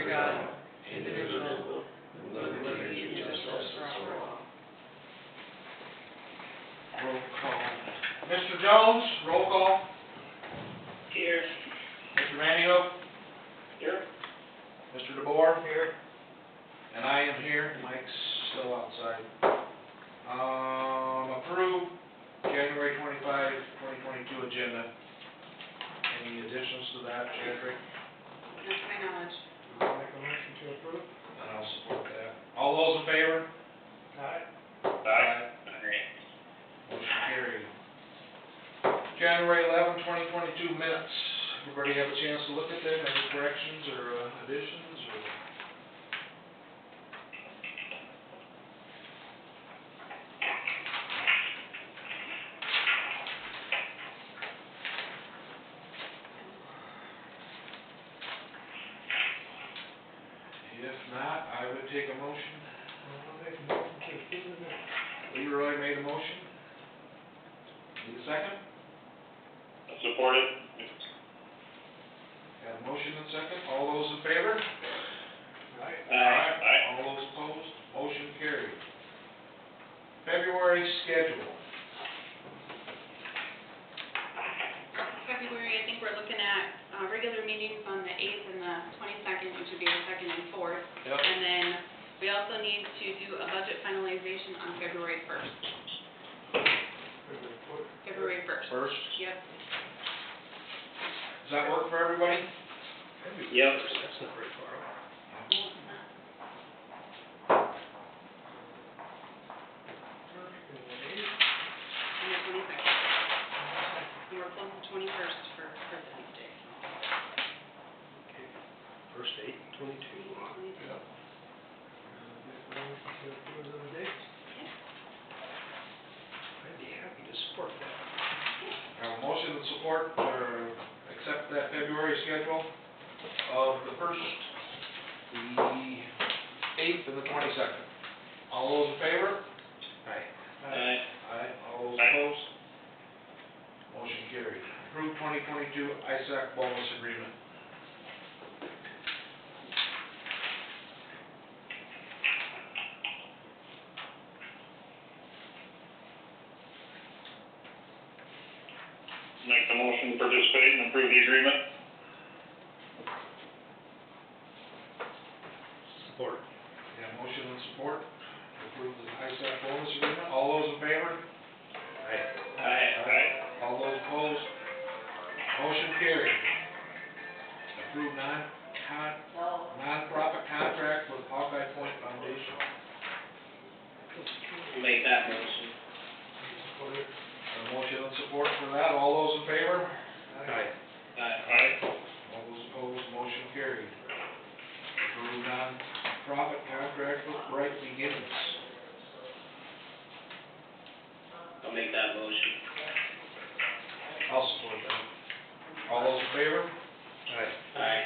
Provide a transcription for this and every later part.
God, indivisible, with liberty and justice for all. Roll call. Mr. Jones, roll call. Here. Mr. Mannyhook. Here. Mr. DeBoer. Here. And I am here. Mike's still outside. Approve January 25, 2022 agenda. Any additions to that, Chadwick? Not to my knowledge. I'll make a motion to approve. And I'll support that. All those in favor? Aye. Aye. Motion carried. January 11, 2022 minutes. Everybody have a chance to look at them? Any corrections or additions or? If not, I would take a motion. I'll make a motion to approve it. Leroy made a motion. Need a second? Support it. Got a motion and second. All those in favor? Aye. Aye. All those opposed? Motion carried. February schedule. February, I think we're looking at regular meetings on the 8th and the 22nd, which would be the 2nd and 4th. Yep. And then we also need to do a budget finalization on February 1st. February 1st. First. Yep. Does that work for everybody? Yep. That's not very far off. No, it's not. And the 22nd. And we're closed the 21st for President's Day. First 8/22. Yep. Make a motion to approve those dates. I'd be happy to support that. Have a motion and support to accept that February schedule of the 1st, the 8th, and the 22nd. All those in favor? Aye. Aye. Aye. All those Aye. opposed? Motion carried. Approve 2022 ISAC bonus agreement. Make the motion to participate and approve the agreement. Support. Yeah, motion and support to approve the ISAC bonus agreement. All those in favor? Aye. Aye. All those opposed? Motion carried. Approve non-profit contract with Hawkeye Point Foundation. Make that motion. Support it. A motion and support for that. All those in favor? Aye. Aye. All those opposed? Motion carried. Approve non-profit contract with Bright Beginnings. I'll make that motion. I'll support that. All those in favor? Aye. Aye. Aye.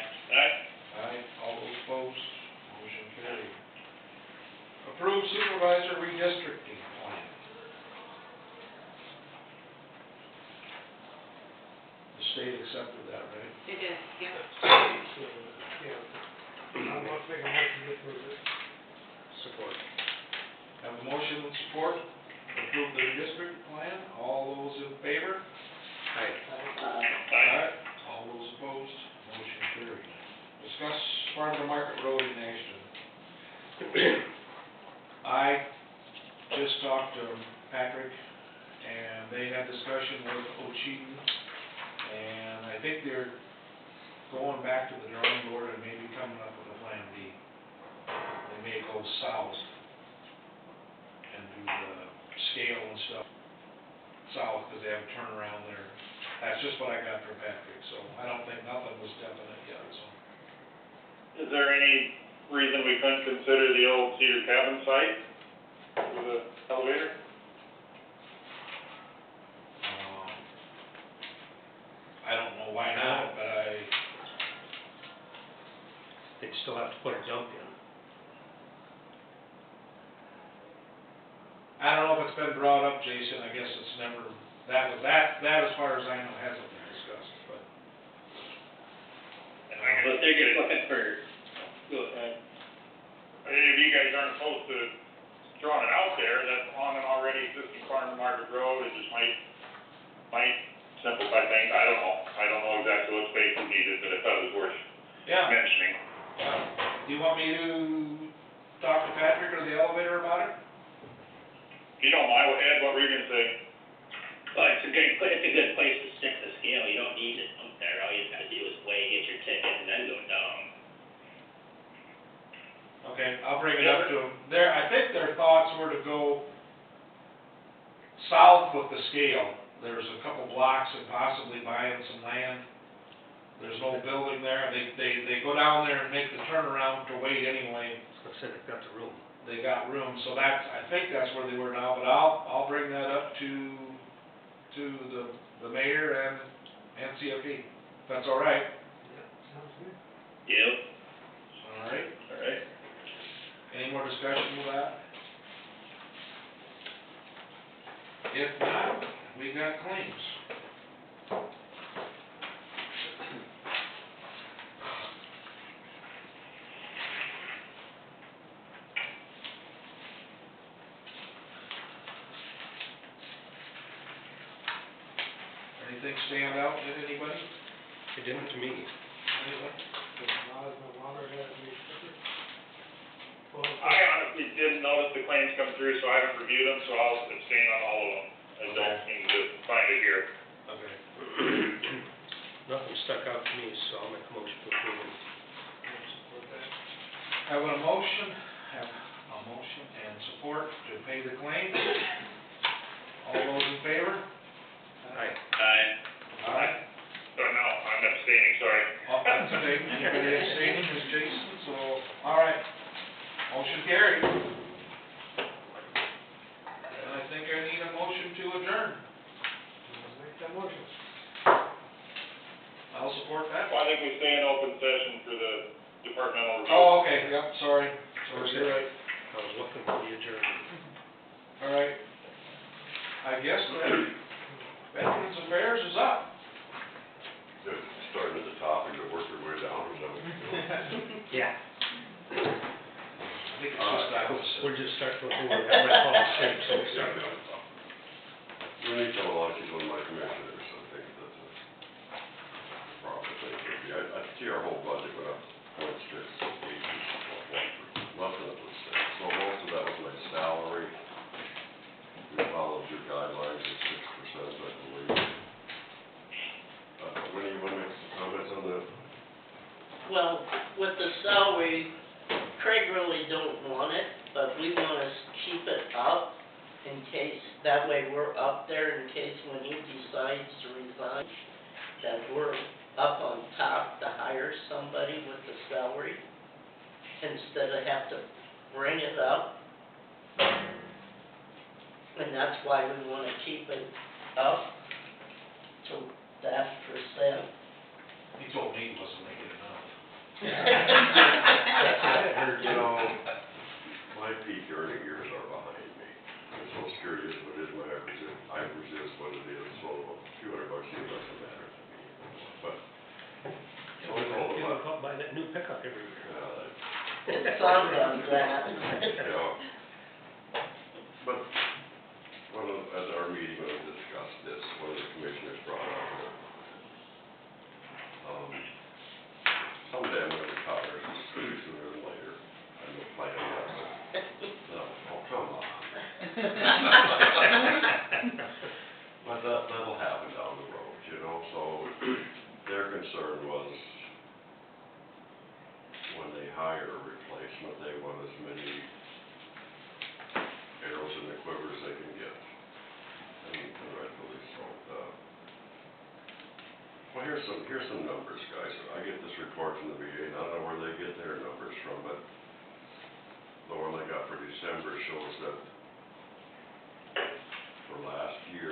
Aye. All those opposed? Motion carried. Approve supervisor redistricting plan. The state accepted that, right? It is, yep. So, yeah. I want to make a motion to approve it. Support. Have a motion and support to approve the redistricting plan. All those in favor? Aye. Aye. All those opposed? Motion carried. Discuss Farm to Market Road in action. I just talked to Patrick, and they had discussion with Ocheaton, and I think they're going back to the drawing board and maybe coming up with a plan B. They may go south and do the scale and stuff south, because they have a turnaround there. That's just what I got from Patrick, so I don't think nothing was definite yet, so. Is there any reason we couldn't consider the old Cedar Cabin site for the elevator? I don't know why not, but They'd still have to put a dump in. I don't know if it's been brought up, Jason. I guess it's never, that as far as I know, hasn't been discussed, but. But they're just looking for, opposed to drawing it out there, that's on an already existing farm to market road, it just might simplify things, I don't know exactly what space is needed, but I thought it was worth Yeah. mentioning. Do you want me to talk to Patrick or the elevator about it? If you don't mind, Ed, what were you gonna say? Well, it's a good place to stick the scale, you don't need it up there, all you gotta do is weigh, get your ticket, and then go down. Okay, I'll bring it up to them. I think their thoughts were to go south with the scale. There's a couple blocks and possibly buying some land. There's no building there. They go down there and make the turnaround to wait anyway. I said they've got the room. They got room, so I think that's where they were now, but I'll bring that up to the mayor and CFP. If that's all right. Yep. All right. Alright. Any more discussion with that? If not, we got claims. Anything stand out, did anybody? It didn't to me. Anybody? I honestly didn't notice the claims come through, so I haven't reviewed them, so I'll abstain on all of them. I don't seem to find it here. Okay. Nothing stuck out to me, so I'll make a motion to approve them. Have a motion and support to pay the claim. All those in favor? Aye. Aye. So no, I'm abstaining, sorry. That's okay. Anybody abstaining is Jason, so, all right. Motion carried. And I think I need a motion to adjourn. Make that motion. I'll support that. Well, I think we stay in open session for the departmental review. Oh, okay, yep, sorry. You're right. I was looking for the adjournment. All right. I guess then, Veterans Affairs is up. Just starting at the top and work your way down, or something. Yeah. I think it's just that. We'll just start looking at my call straight, so we start with the phone. We need to like you on my commissioners, I think that's a proper thing to be. I see our whole budget went up 0.6, 8, less than it was 6. So most of that was my salary. We followed your guidelines of 6%, I believe. When do you want to make some comments on that? Well, with the salary, Craig really don't want it, but we want to keep it up in case, that way we're up there in case when he decides to resign, that we're up on top to hire somebody with the salary instead of have to bring it up. And that's why we want to keep it up to that percent. He told me he wasn't making enough. That's what I heard. You know, my peak earning years are behind me. And Social Security is what it is, my average is what it is, so a few $100 a year doesn't matter to me. But, so it's all You about, can buy that new pickup every year. It's on them, that. yeah. But, at our meeting, when we discussed this, one of the commissioners brought up that, someday I'm gonna retire, sooner than later. I have no plan yet, but, no, oh, come on. But that'll happen down the road, you know, so their concern was when they hire a replacement, they want as many arrows in the quiver as they can get. And rightfully so. Well, here's some numbers, guys. I get this report from the VA, and I don't know where they get their numbers from, but the one I got for December shows that for last year,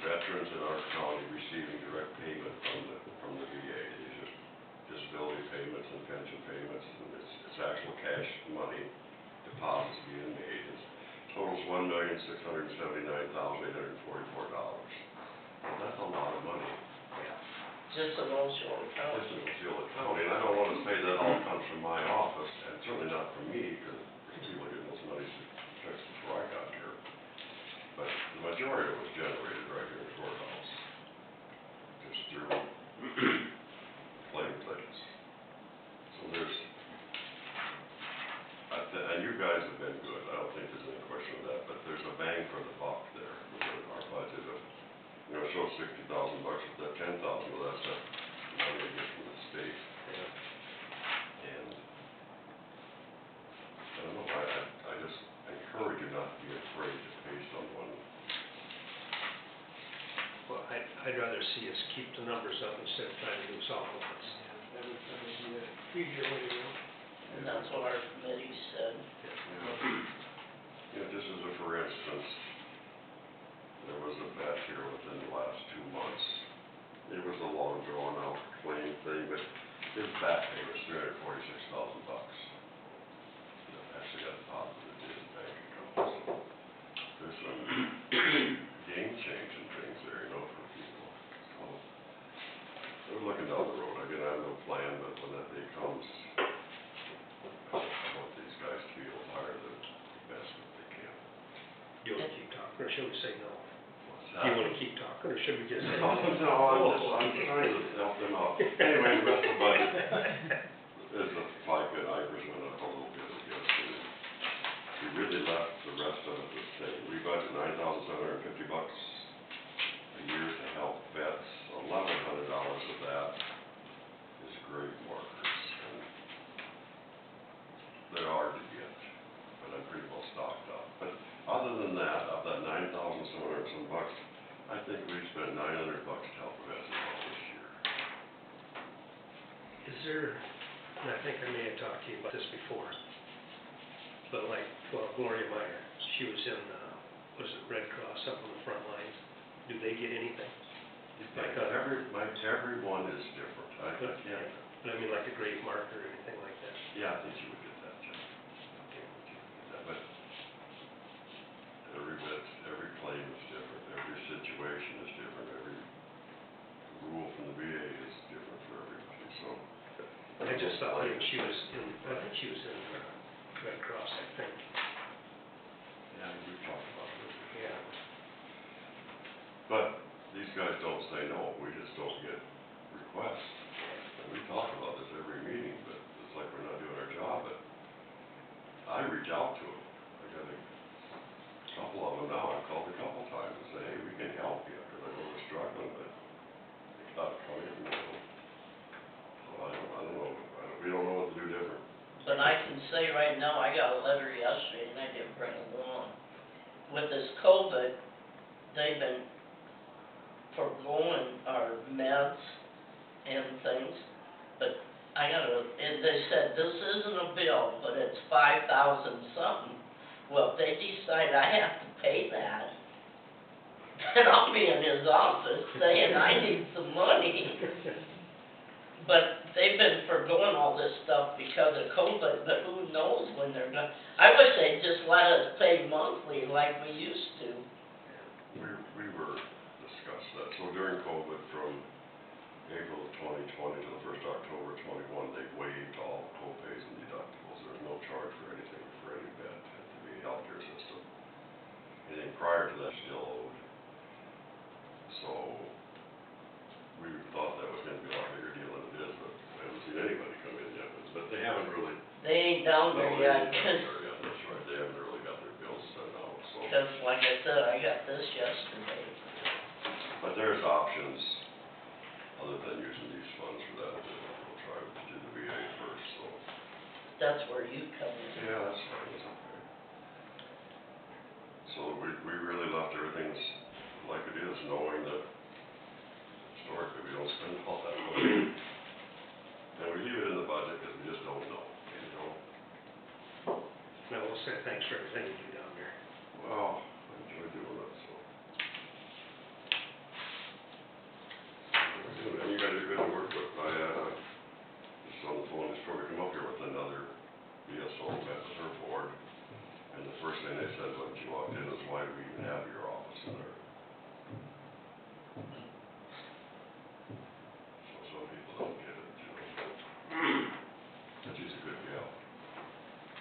veterans in our county receiving direct payment from the VA, these are disability payments and pension payments, and it's actual cash money, deposits being made, totals $1,679,844. Well, that's a lot of money. Just an old short account. This is a field of county, and I don't want to say that all comes from my office, and certainly guys have been good, I don't think there's any question of that, but there's a bang for the buck there, with our budget of, you know, show $60,000, but that 10,000, well, that's that money we get from the state. And, I don't know, I just encourage you not to be afraid to pay someone. Well, I'd rather see us keep the numbers up instead of trying to do this all at once. That would be the easier way to go. And that's what our committee said. You know, just as a for instance, there was a bet here within the last 2 months. It was a long drawn out claim thing, but his back pay was $346,000. Actually got deposited in his bank account, so there's some game changing things there, you know, for people. So, we're looking down the road. Again, I have no plan, but when that day comes, I want these guys to be able to hire the best that they can. You wanna keep talking, or should we say no? What's You wanna keep talking, or should we just say No, no? I'm trying to help them out. Anyway, the rest of the budget is the FICA and IRS went up a little bit, I guess, and we really left the rest of it the same. We budget $9,750 a year to help vets. $1,100 of that is grave markers, and they're hard to get, but I'm pretty well stocked up. But other than that, of that $9,700 some bucks, I think we've spent $900 to help vets this year. Is there, and I think I may have talked to you about this before, but like, well, Gloria Meyer, she was in, was it Red Cross up on the front lines? Do they get anything? Like Everyone is different. I can't. But I mean, like a grave marker or anything like that? Yeah, I think you would get that, Jeff. Okay. But every claim is different, every situation is different, every rule from the VA is different for everybody, so. I just thought maybe she was in, I think she was in Red Cross, I think. Yeah, we've talked about this. Yeah. But these guys don't say no, we just don't get requests. And we talk about this every meeting, but it's like we're not doing our job, but I reach out to them. I got a couple of them now, I've called a couple times and say, hey, we can help you, because I know we're struggling, but it's not coming, you know. So I don't know, we don't know what to do different. But I can say right now, I got a letter yesterday and I didn't bring it along. With this COVID, they've been foregoing our meds and things, but and they said, this isn't a bill, but it's 5,000 something. Well, if they decide I have to pay that, then I'll be in his office saying I need some money. But they've been foregoing all this stuff because of COVID, but who knows when they're gonna, I wish they'd just let us pay monthly like we used to. We were discussed that, so during COVID from April of 2020 to the first October 21, they waived all co-pays and deductibles. There was no charge for anything for any vet at the VA healthcare system. Anything prior to that still owed. So we thought that was gonna be a lot bigger deal than it is, but I haven't seen anybody come in yet, but they haven't really. They ain't down there yet, That's right, they haven't really got their bills sent out, so. cause like I said, I got this yesterday. But there's options, other than using these funds for that, we'll try to do the VA first, so. That's where you come in. Yeah, that's fine, that's okay. So we really left everything like it is, knowing that historically we don't spend all that money. And we leave it in the budget because we just don't know, you know? No, we'll say thanks for everything you do down there. Well, I enjoy doing it, so. And you guys are good to work with. I just on the phone this before we come up here with another BSO, met with her board, and the first thing they said when she walked in was, why do we even have your office in there? So some people don't get it, you know. But she's a good gal.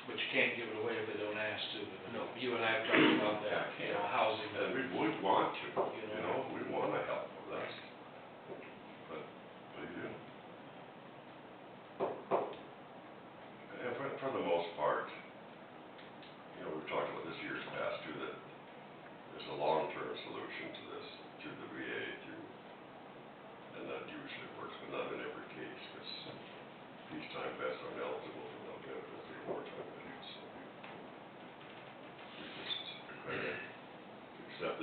But you can't give it away if they don't ask to. No. You and I have talked about that, Yeah, you know, housing. And we would want to, you know, we want to help them, that's, but what do you do? And for the most part,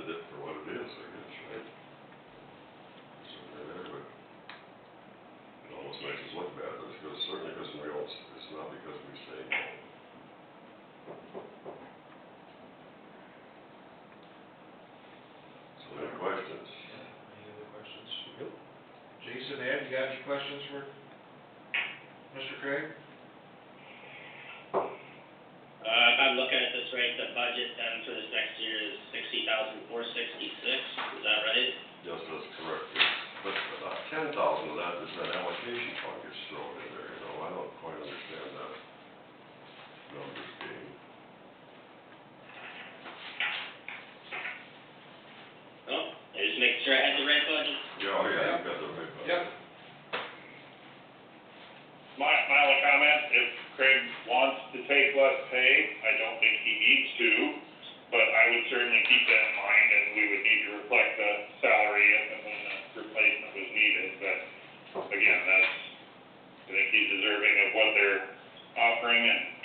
recommended it for what it is, I guess, right? Certainly there, but it almost makes us look bad, but it's because, certainly because we all, it's not because we say no. So any questions? Any other questions? Nope. Jason, Ed, you got any questions for Mr. Craig? If I'm looking at this right, the budget then for this next year is $60,466, is that right? Yes, that's correct. But 10,000 of that is that allocation fund gets thrown in there, you know, I don't quite understand that numbers being. Oh, I just making sure I had the right budget. Yeah, oh yeah, you've got the right budget. Yep. My only comment, if Craig wants to take less pay, I don't think he needs to, but I would certainly keep that in mind, and we would need to reflect the salary if and when the replacement was needed, but again, I think he's deserving of what they're offering, and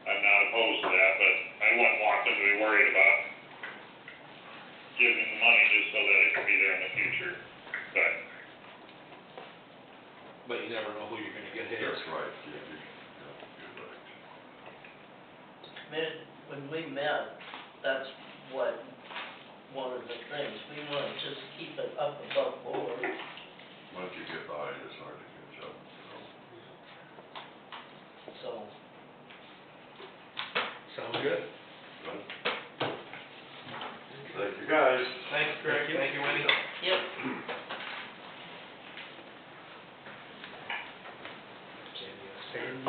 I'm not opposed to that, but I wouldn't want them to be worried about giving the money just so that it can be there in the future, but But you never know who you're gonna get here. That's right, yeah, you're right. When we met, that's what, one of the things, we want to just keep it up above board. Once you get by, it's hard to catch up, you know. So, Sounds good. Good. Thank you, guys. Thanks, Craig. Thank you, Wendy. yep, Jen, you want to say anything?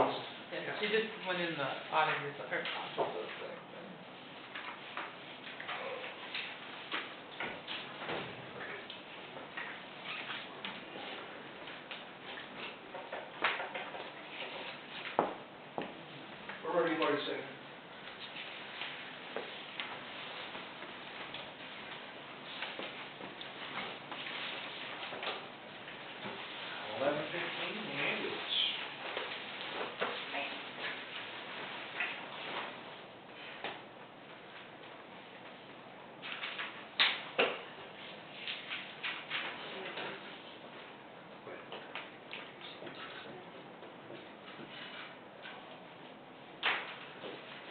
Yeah, she just went in the auditor's, or office real quick, so. We're ready for you, sir. The ambulance.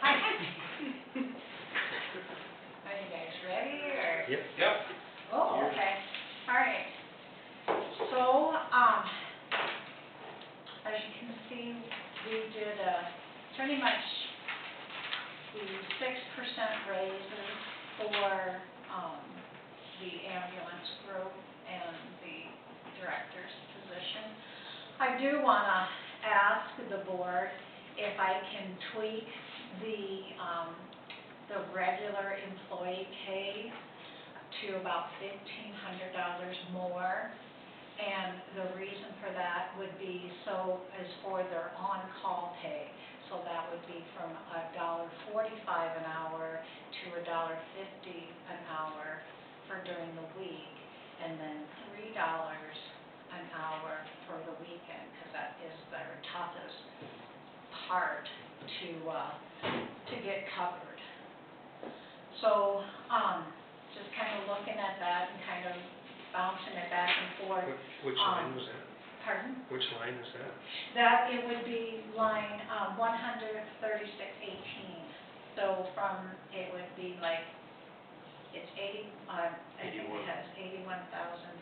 Hi. Are you guys ready, or? Yep. Yep. Oh, okay, all right. So, as you can see, we did, pretty much the 6% raises for, the ambulance group and the director's position. I do wanna ask the board if I can tweak the regular employee pay to about $1,500 more. And the reason for that would be is for their on-call pay. So that would be from $1.45 an hour to $1.50 an hour for during the week, and then $3 an hour for the weekend, because that is their toughest part to get covered. So, just kind of looking at that and kind of bouncing it back and forth. Which line was that? Pardon? Which line is that? That, it would be line 13618. So it would be like, it's 80, I think it has 81,005.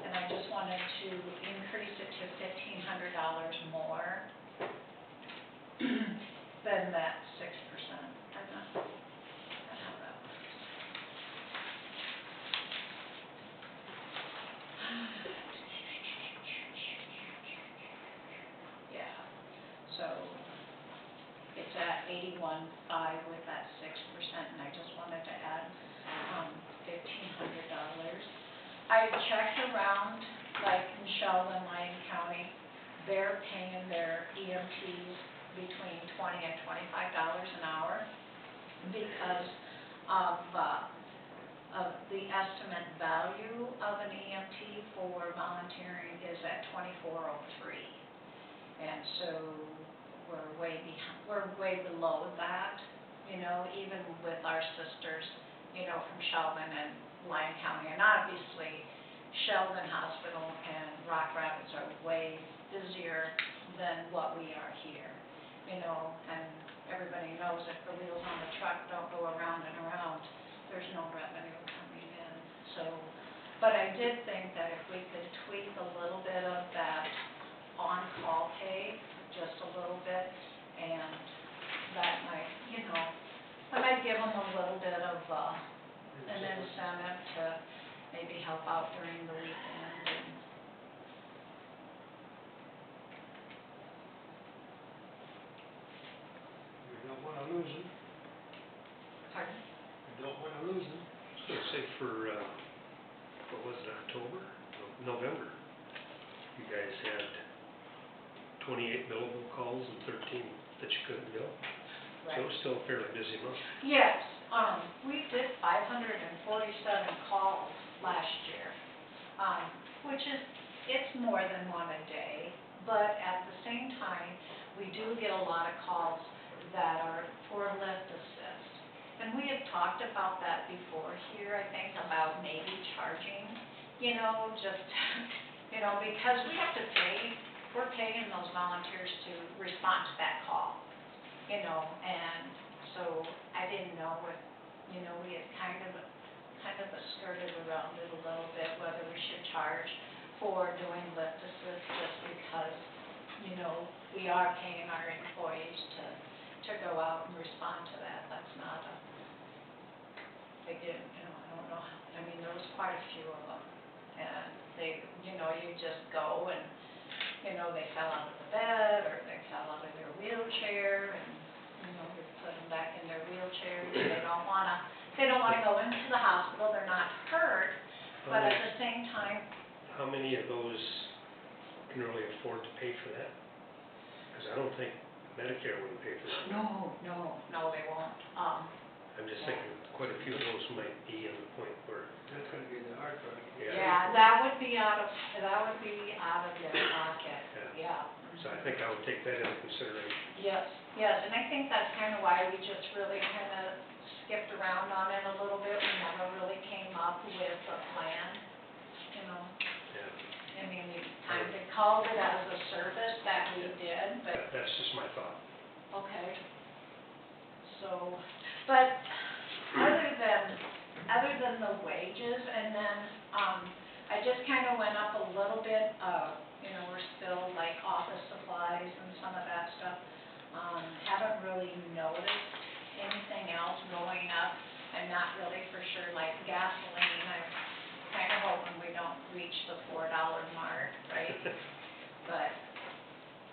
And I just wanted to increase it to $1,500 more than that 6%. I'm not, that's how that works. Yeah, so it's at 81.5 with that 6%, and I just wanted to add $1,500. I checked around, like in Sheldon, Lyon County, they're paying their EMTs between $20 and $25 an hour because of the estimate value of an EMT for volunteering is at $24.03. And so we're way below that, you know, even with our sisters you know, from Sheldon and Lyon County. And obviously, Sheldon Hospital and Rock Rapids are way busier than what we are here, you know, and everybody knows if the wheels on the truck don't go around and around, there's no revenue coming in. So, but I did think that if we could tweak a little bit of that on-call pay, just a little bit, and that might, you know, that might give them a little bit of, an incentive to maybe help out during the weekend and We don't wanna lose them. pardon? We don't wanna lose them. I was gonna say for, what was it, October? No, November, you guys had 28 billable calls and 13 that you couldn't bill. So it was still a fairly busy month. Yes, we did 547 calls last year, which is, it's more than one a day, but at the same time, we do get a lot of calls that are for lift assist. And we had talked about that before here, I think, about maybe charging, you know, just, you know, because we have to pay, we're paying those volunteers to respond to that call, you know, and so I didn't know if, you know, we had kind of skirted around it a little bit, whether we should charge for doing lift assist just because, you know, we are paying our employees to go out and respond to that. That's not a, they didn't, you know, I don't know, I mean, there was quite a few of them. And they, you know, you just go and, you know, they fell out of the bed or they fell out of their wheelchair and, you know, we put them back in their wheelchairs. They don't wanna go into the hospital, they're not hurt, but at the same time. How many of those can really afford to pay for that? Because I don't think Medicare would pay for that. No, they won't. I'm just thinking quite a few of those might be in the point where. That's gonna be the hard part. Yeah, that would be out of their pocket, yeah. So I think I would take that into consideration. Yes, and I think that's kind of why we just really kind of skipped around on it a little bit. We never really came up with a plan, you know. Yeah. I mean, we kind of called it as a service that we did, but, That's just my thought. okay. So, but other than the wages, and then, I just kind of went up a little bit, you know, we're still like office supplies and some of that stuff. Haven't really noticed anything else going up. I'm not really for sure, like gasoline, I'm kind of hoping we don't reach the $4 mark, right? But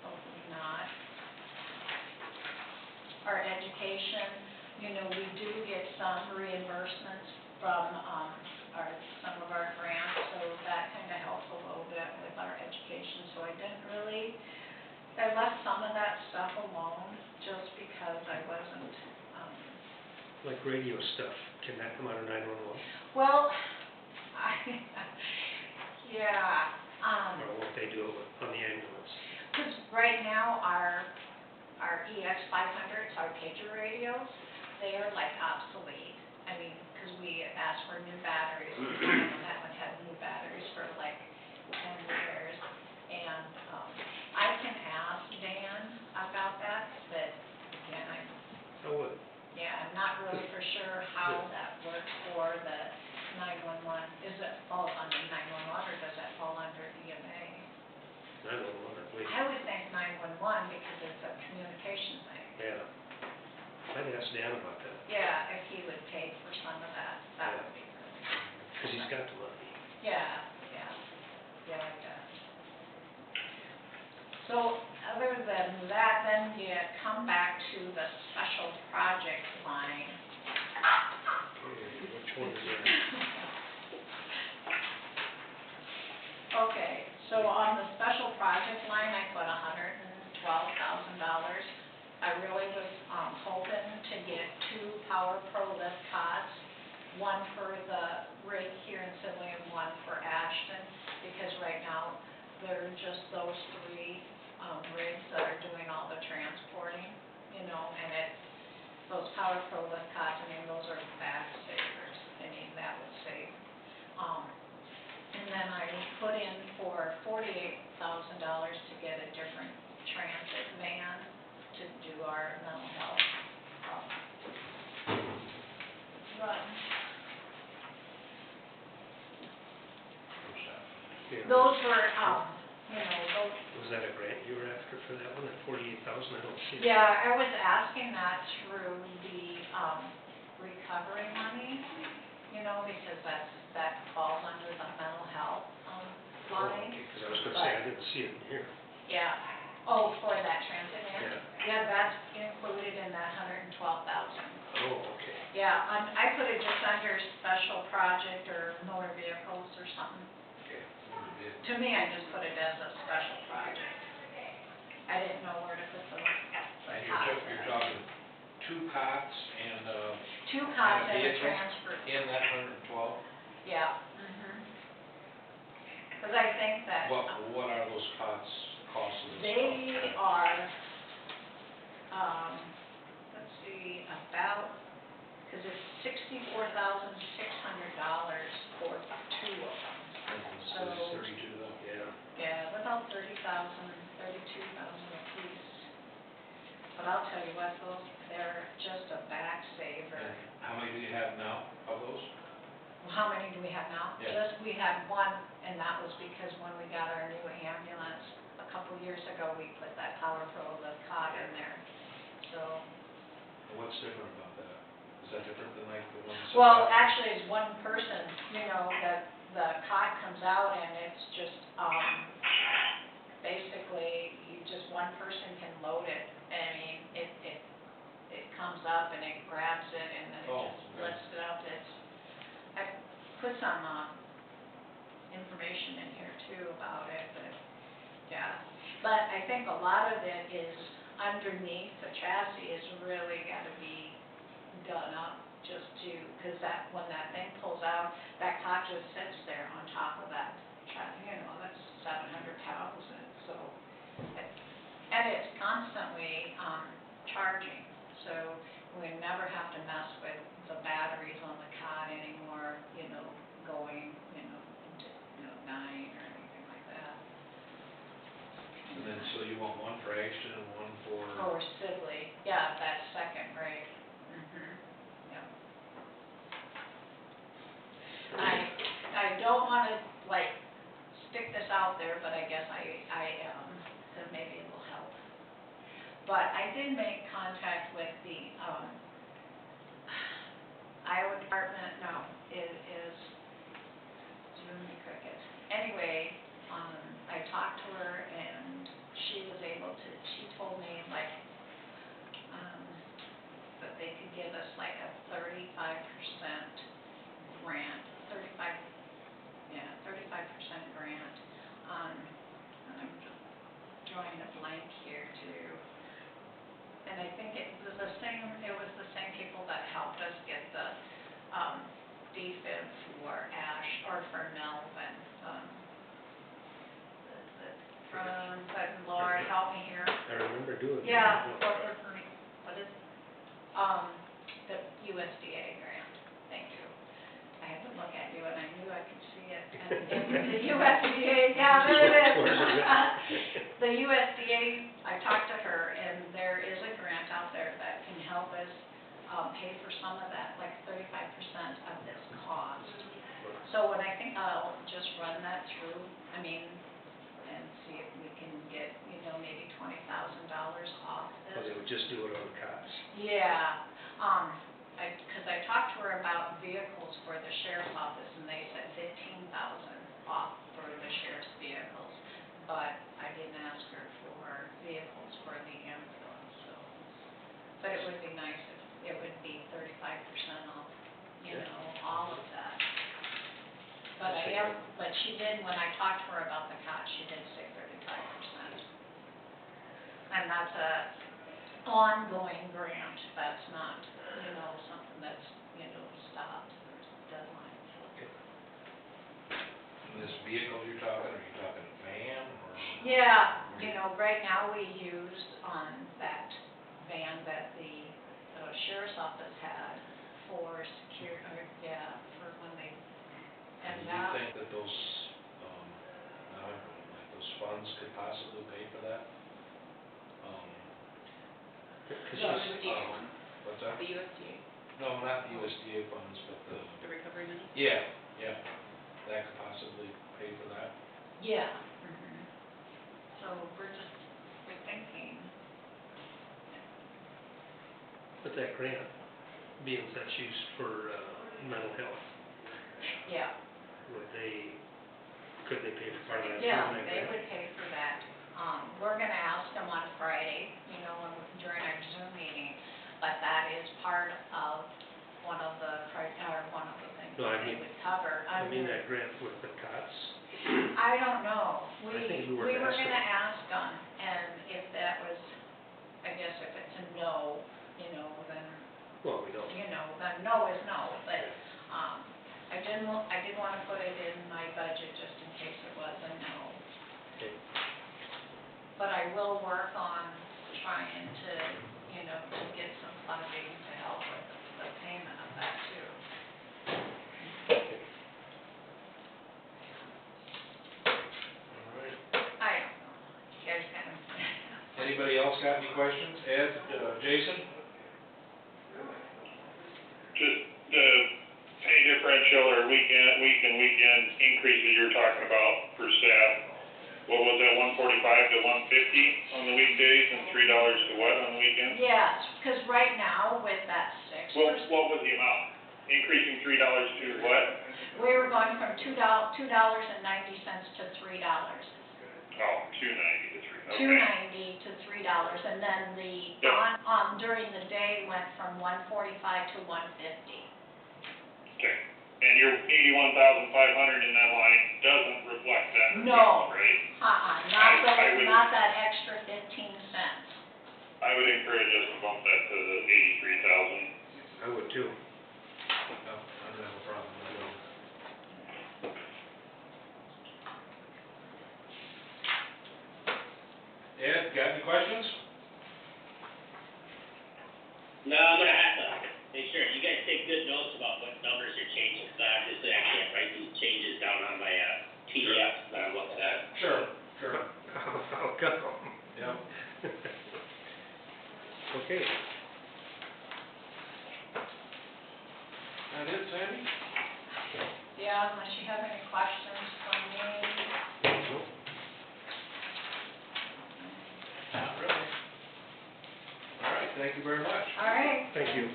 hopefully not. Our education, you know, we do get some reimbursements from, some of our grants, so that kind of helps a little bit with our education. So I left some of that stuff alone just because I wasn't, Like radio stuff, can that come out of 911? well, yeah, Or won't they do it on the ambulance? because right now our EX 500s, our pager radios, they are like obsolete. I mean, because we asked for new batteries, and that one had new batteries for like 10 years. And, I can ask Dan about that, but again, I would. I'm not really for sure how that works for the 911. Is it falls under 911 or does that fall under EMA? 911, I believe. I would think 911 because it's a communication thing. Yeah. I'd ask Dan about that, Yeah, if he would pay for some of that, that would be good. because he's got the money. Yeah, I guess. So, other than that, then you come back to the special project line. Okay, which one is that? Okay, so on the special project line, I put $112,000. I really was, hoping to get 2 Power Pro lift cots, one for the rig here in Sibley and one for Ashton, because right now, there are just those 3, rigs that are doing all the transporting, you know, and those Power Pro lift cots, I mean, those are fast savers. those were, those, Was that a grant you were after for that one, at 48,000? I don't see it. yeah, I was asking that through the, recovery money, because that falls under the mental health, Oh, line. okay, 'cause I was gonna say, I didn't see it in here. Yeah, oh, for that transit van? Yeah. Yeah, that's included in that 112,000. Oh, okay. Yeah, I put it just under special project or motor vehicles or something. Okay. To me, I just put it as a special project. I didn't know where to put the And cots. you're talking 2 cots and, Two cots and a and a vehicle transfer. in that 112? Yeah. Because I think that. What are those costs, costs of those cots? They are, let's see, because it's $64,600 for 2 of them. So it's 32 though? Yeah. Yeah, about 32,000 apiece. But I'll tell you what, they're just a back saver. And how many do you have now of those? Well, how many do we have now? Yeah. We had one, and that was because when we got our new ambulance a couple years ago, we put that Power Pro, the cot in there. So, And what's different about that? Is that different than like the ones? well, actually, it's one person, that the cot comes out and it's just, basically, one person can load it. I mean, it comes up and it grabs it and then it Oh, just okay. lifts it up. I put some, information in here too about it, but, yeah. But I think a lot of it is underneath the chassis is really gotta be done up just because when that thing pulls out, that cot just sits there on top of that chassis, that's 700 pounds so, and it's constantly, charging, so we never have to mess with the batteries on the cot anymore, going, into, dying or anything like that. And then, so you want one for Ashton and one for? For Sibley, yeah, that second grade. Yeah. I don't wanna, stick this out there, but I guess I because maybe it will help. But I did make contact with the, Iowa Department, no, it is Jiminy Cricket. Anyway, I talked to her and she told me that they could give us a 35% grant, 35% grant on, I'm drawing a blank here too. And I think it was the same people that helped us get the, defib for Ash, or for Melvin, but Lord, help me here. I remember doing that. Yeah, what is, the USDA grant, thank you. I had to look at you and I knew I could see it. And the USDA, yeah, there it is. The USDA, I talked to her and there is a grant out there that can help us, pay for some of that, 35% of this cost. So when I think I'll just run that through, and see if we can get, maybe $20,000 off this. Well, they would just do it on the cots. Yeah, because I talked to her about vehicles for the sheriff's office, and they said 15,000 off for the sheriff's vehicles, but I didn't ask her for vehicles for the ambulance, so. But it would be nice if it would be 35% off, all of that. But but she did, when I talked to her about the cot, she did say 35%. And that's a ongoing grant, that's not, something that's, stopped, there's a deadline. And this vehicle you're talking, are you talking a van or? Yeah, right now we use on that van that the sheriff's office had for for when they, And do you think that those, those funds could possibly pay for that? USDA one, What's that? the USDA, No, not the USDA funds, but the recovery money. yeah, that could possibly pay for that. Yeah. So we're thinking, But that grant, being that's used for, mental health, yeah. could they pay for part of that? Yeah, through that they grant? would pay for that. We're gonna ask them on Friday, during our Zoom meeting, but that is part of one of the things No, I that they mean- would cover. I mean, that grant with the cots, I don't know. I think we were We were asking. gonna ask them, and if that was, I guess if it's a no, then, well, we don't. then no is no, but, I did wanna put it in my budget just in case it was a no. Okay. But I will work on trying to, to get some funding to help with the payment of that too. All right. I don't know, you guys kind of. Anybody else got any questions? Ed, Jason? Just the pay differential or week and weekend increases you're talking about for staff. What was that, 145 to 150 on the weekdays and $3 to what on the weekends? Yes, because right now with that 6%. What was the amount? Increasing $3 to what? We were going from $2.90 to $3. Oh, 290 to 3, okay. $2.90 to $3, and then the, Yeah. during the day went from $1.45 to $1.50. Okay. And your 81,500 in that line doesn't reflect that No. difference, right? Not I would- not that extra 15 cents. I would encourage us to bump that to the 83,000. I would too. No, I don't have a problem with that. Ed, got any questions? No, I'm gonna have to make sure, you guys take good notes about what numbers are changing, because obviously I can't write these changes down on my, PDF that I'm looking at. Sure. How come? Yep. Okay. That it, Sandy? Yeah, unless you have any questions from me. Nope. Not really. All right, thank you very much. All right. Thank you.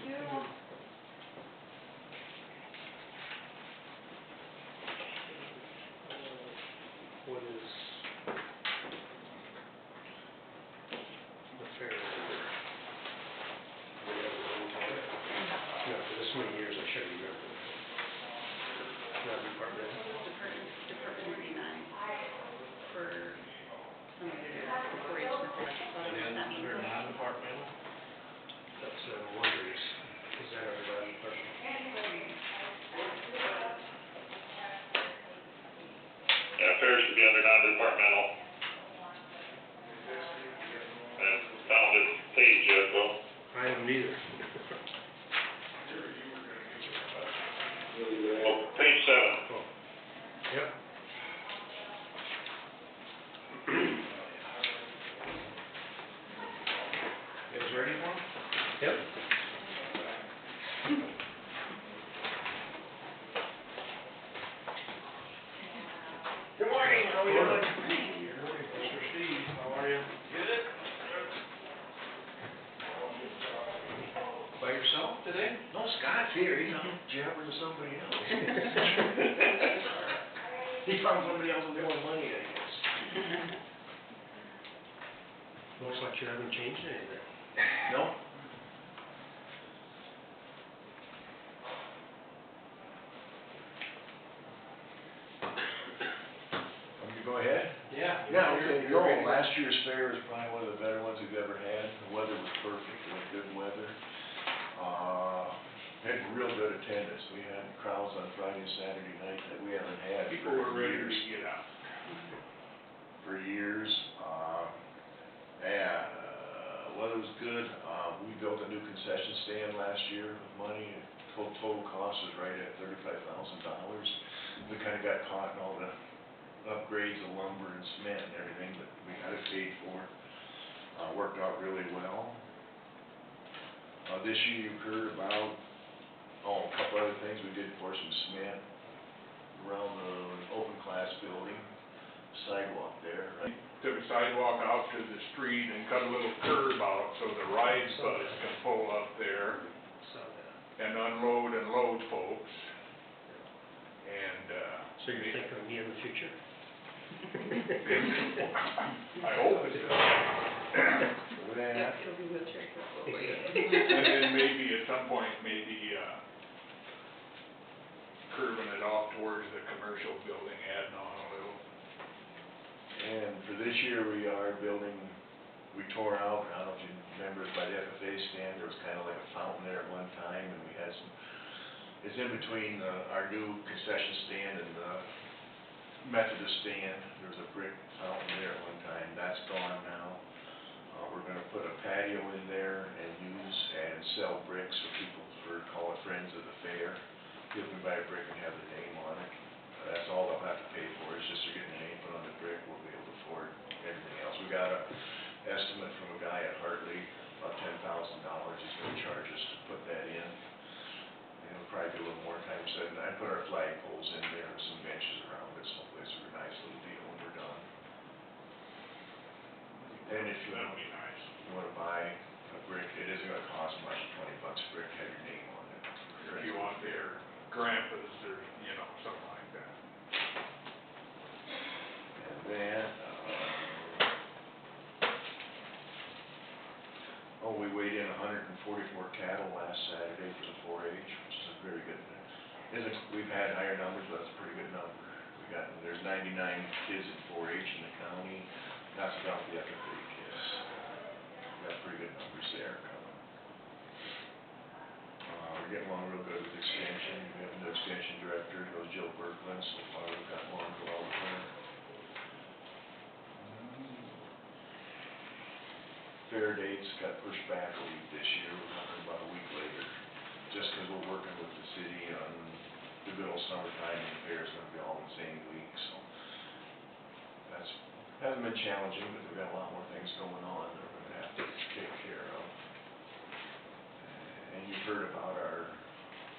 What is the fair? No, for this many years, I should remember. Not departmental. Department 49 for somebody to ask the 4-H method, so I don't know what that means. They're non-departmental? That's wonders. Is that our department? Yeah, fairs should be under non-departmental. I haven't found its page yet, though. I haven't either. Oh, page 7. Oh, yep. You guys ready for 'em? Yep. Good morning, how are you doing? Mr. Steve, how are you? Good. By yourself today? No, Scott's here, he's out jabbering to somebody else. He found somebody else with more money, I guess. Looks like you haven't changed anything. No? Want me to go ahead? Yeah. Yeah, okay, go. Last year's fair was probably one of the better ones we've ever had. The weather was perfect, it was good weather. Had real good attendance. We had crowds on Friday and Saturday night that we haven't had People for were ready to years. get out. For years. Weather was good. We built a new concession stand last year with money. Total cost was right at $35,000. We kinda got caught in all the upgrades of lumber and cement and everything, but we got it paid for. Worked out really well. This year you've heard about, a couple other things. We did pour some cement around the open class building. sidewalk there, right? Took a sidewalk out to the street and cut a little curb out so the ride bus can pull up there So, and unload and load folks. And, so you're thinking of me in the future? I hope it does. Yeah, it'll be wheelchair accessible for you. And then maybe at some point, maybe, curving it off towards the commercial building, adding on a little. And for this year, we are building, we tore out, I don't know if you remember, by the FFA stand, there was kind of like a fountain there at one time, and we had some, it's in between our new concession stand and the Methodist stand. There was a brick fountain there at one time, that's gone now. We're gonna put a patio in there and use and sell bricks for people, call it Friends of the Fair. People can buy a brick and have the name on it. That's all they'll have to pay for, is just they're getting the name put on the brick, we'll be able to afford everything else. We got a estimate from a guy at Hartley, about $10,000 he's gonna charge us to put that in. And it'll probably be a little more time said, and I put our flagpoles in there and some benches around it, so it's a nice little deal when we're done. And if you That'll be nice. wanna buy a brick, it isn't gonna cost much, $20 a brick, have your name on it. If you want their grandpas or, you know, something like that. And then, we weighed in 144 cattle last Saturday for the 4-H, which is a very good, we've had higher numbers, but that's a pretty good number. There's 99 kids in 4-H in the county, that's about the FFA kids. We've got pretty good numbers there coming. We're getting along real good with extension, we have a new extension director, goes Jill Berkman, so far we've got along well with her. Fair dates got pushed back a week this year, we're talking about a week later, just because we're working with the city on the good old summertime, and the fair's gonna be all in the same week, so. That's, hasn't been challenging, but we've got a lot more things going on that we're gonna have to take care of. And you've heard about our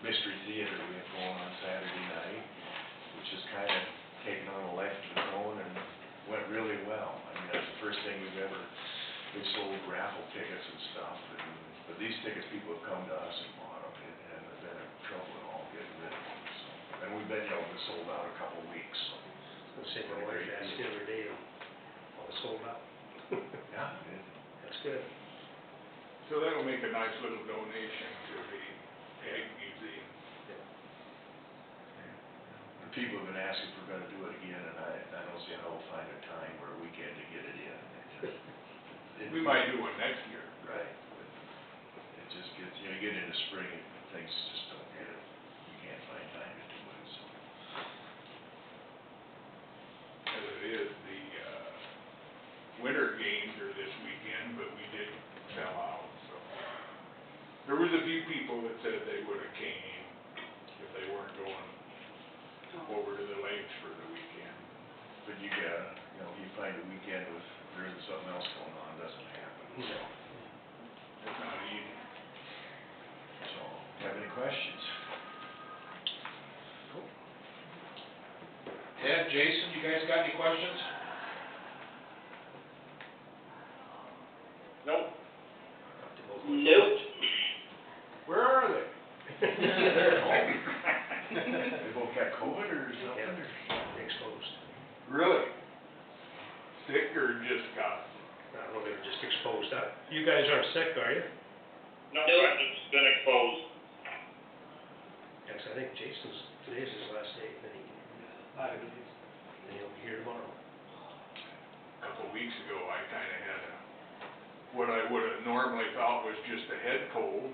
mystery theater we have going on Saturday night, which has kind of taken on a life of its own and went really well. I mean, that's the first thing we've sold raffle tickets and stuff, but these tickets, people have come to us and bought them, and they've been in trouble at all getting rid of them, so. And we've been, been sold out a couple of weeks, so. Let's say my wife asked the other day, I was sold out. Yeah, That's good. So that'll make a nice little donation to the Ag Museum. The people have been asking if we're gonna do it again, and I don't see how we'll find a time or a weekend to get it in. We might do one next year. Right. It just gets, you get into spring, and things just don't get it. You can't find time to do it, so. As it is, the, winter games are this weekend, but we did sell out, so. There was a few people that said they would've came if they weren't going over to the lakes for the weekend. But you gotta, you find a weekend with, there isn't something else going on, it doesn't happen, so. It's not easy. So, have any questions? Ted, Jason, you guys got any questions? Nope. Nope. Where are they? They're at home. They both got COVID or something, or? Exposed. Really? Sick or just got? I don't know, they were just exposed. You guys aren't sick, are you? No, Nope. I've just been exposed. Yes, I think today's his last day, then he'll be here tomorrow. A couple of weeks ago, I kinda had what I would've normally thought was just a head cold,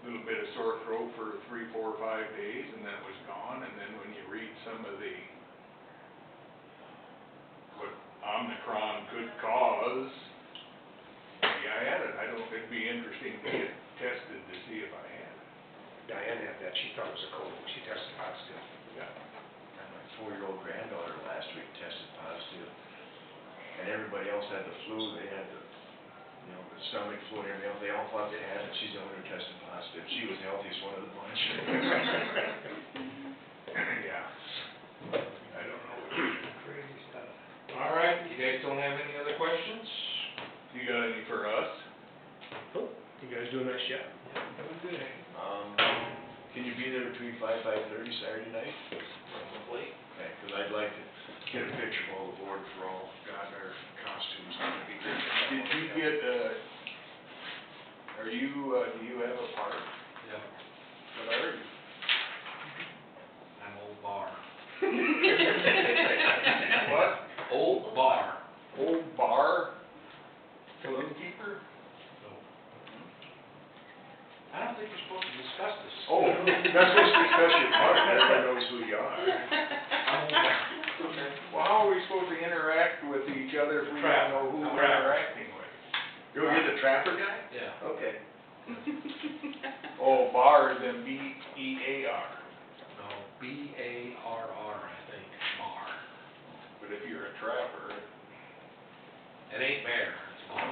little bit of sore throat for 3, 4, 5 days, and then it was gone, and then when you read some of the, what Omicron could cause, maybe I had it, it'd be interesting to get tested to see if I had it. Diane had that, she thought it was a cold, she tested positive. Yeah. And my 4-year-old granddaughter last week tested positive, and everybody else had the flu, they had the stomach flu and everything else, they all thought they had it, she's the only one who tested positive, she was the healthiest one of the bunch. Yeah. I don't know. Crazy stuff. you guys don't have any other questions? You got any for us? Oh, you guys do a nice job. Good. Can you be there between 5:30 Saturday night? Probably. Okay, 'cause I'd like to get a picture of all the board for all, got their costumes. Did you get, do you have a part? Yeah, What are you? I'm Old Bar. What? Old Bar. Old bar? Saloon keeper? I don't think you're supposed to discuss this. Oh, that's supposed to discuss your part, everybody knows who you are. I'm Old Bar. Well, how are we supposed to interact with each other if we don't know who we're interacting with? You'll get the trapper guy? Yeah. Okay. Oh, bar is in B-E-A-R. No, B-A-R-R, I think, Bar. But if you're a trapper, It ain't bear, it's Bar.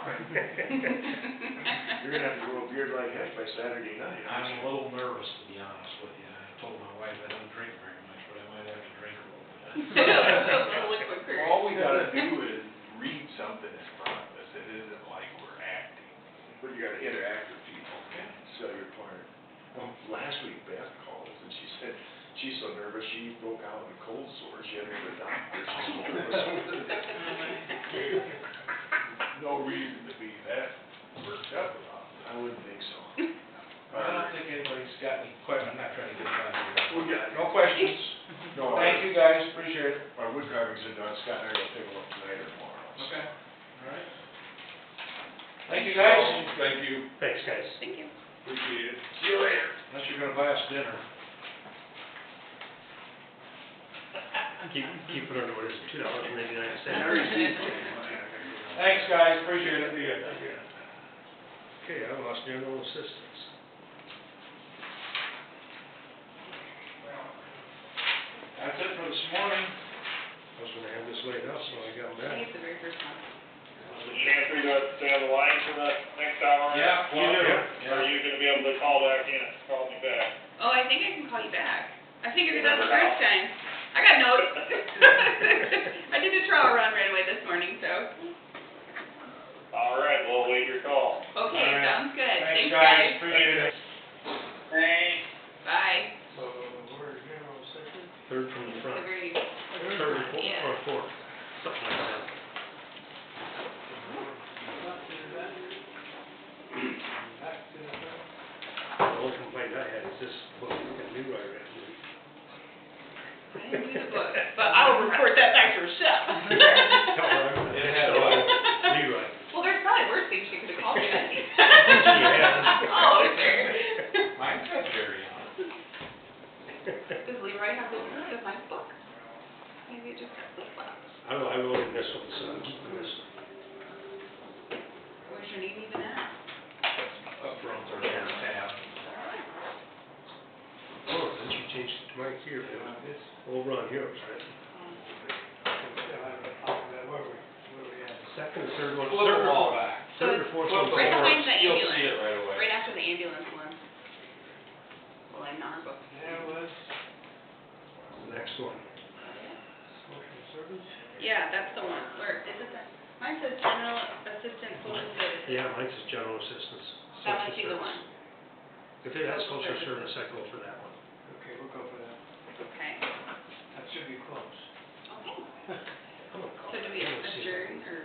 you're gonna have to grow a beard like heck by Saturday night. I'm a little nervous, to be honest with you. I told my wife I don't drink very much, but I might have to drink a little bit. Well, all we gotta do is read something in front of us. It isn't like we're acting. But you gotta interact with people and sell your part. Well, last week Beth called us and she said, she's so nervous, she broke out in a cold sore. She had to go to the doctor. She's so nervous. No reason to be that worked up about it. I wouldn't think so. I don't think anybody's got any questions. I'm not trying to get by here. We got it. No questions? No, Thank you, guys, appreciate it. Our wood carving's in done. Scott and I are gonna take a look tonight or tomorrow. Okay. All right. Thank you, guys. Thank you. Thanks, guys. Thank you. Appreciate it. See you later. Unless you're gonna buy us dinner. Keep it under, what is it, $2.99? Thanks, guys, appreciate it. Okay, I lost general assistance. That's it for this morning. I was gonna have this laid out, so I got I them back. think it's the very first one. Chance for you to stay on the line for the next hour? Yeah, you do. Or are you gonna be able to call back in, call me back? Oh, I think I can call you back. I figured it out the first time. I got notes. I did a trial run right away this morning, so. All right, we'll wait your call. Okay, All right. sounds good. Thanks, Thanks, guys, guys. appreciate it. Thanks. Bye. Where's general assistance? Third from the The front. very, Third or fourth, yeah. or fourth, something like that. The only complaint I had is this book that new I read. I didn't do the book, but I will report that back to Rochelle. It had a lot of Leroy. Well, there's probably worse things she could have called me. has. Oh, sure. Mine said Jerry on it. Does Leroy have the nice book? Maybe it just got flip-flops. I wrote in this one, so I'm keeping this. Where's your name even at? Up front or down tab. Oh, then she changed it to Mike here, over on yours, right? Second or third one? Flip them all back. Third or fourth one. Right behind the You'll ambulance. see it right away. Right after the ambulance one. Well, I'm not our book. The next one. Yeah, that's the one. Where, is it that? Mine says general assistant social services. Yeah, mine says general assistance. That might social be the service. one. If it has Social social services. service, I go for that one. Okay, we'll go for that. Okay. That should be close. Okay. I'm gonna call So do it. we I wanna see adjourn it. or?